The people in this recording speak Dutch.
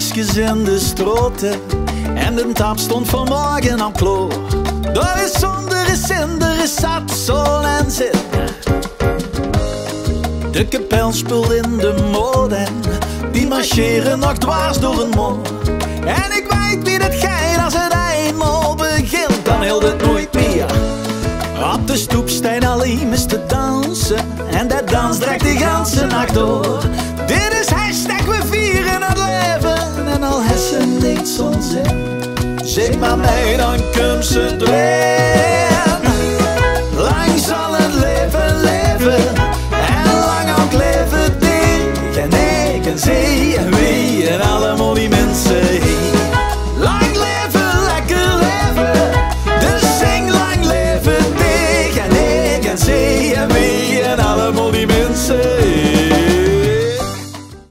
bakjes in de stroten en de tap stond vanmorgen aan kloor. Daar is zonder is in, er is zat, zon en zin. De kapel speelt in de mode en die marcheren nog dwars door een moor. En ik weet wie dat gaat als het eenmaal begint, dan hield het nooit meer. Op de stoep staan alleen eens te dansen en dat dans trekt de ganse nacht door. Dit is hashtag we vieren het leven en al hessen niet zo'n zin. Zeg maar mee, dan komt ze erin. Lang zal het leven leven en lang ook leven die en ik en zij en wie en allemaal die mensen. Lang leven, lekker leven, dus zing lang leven die en ik en zij en wie en allemaal die mensen.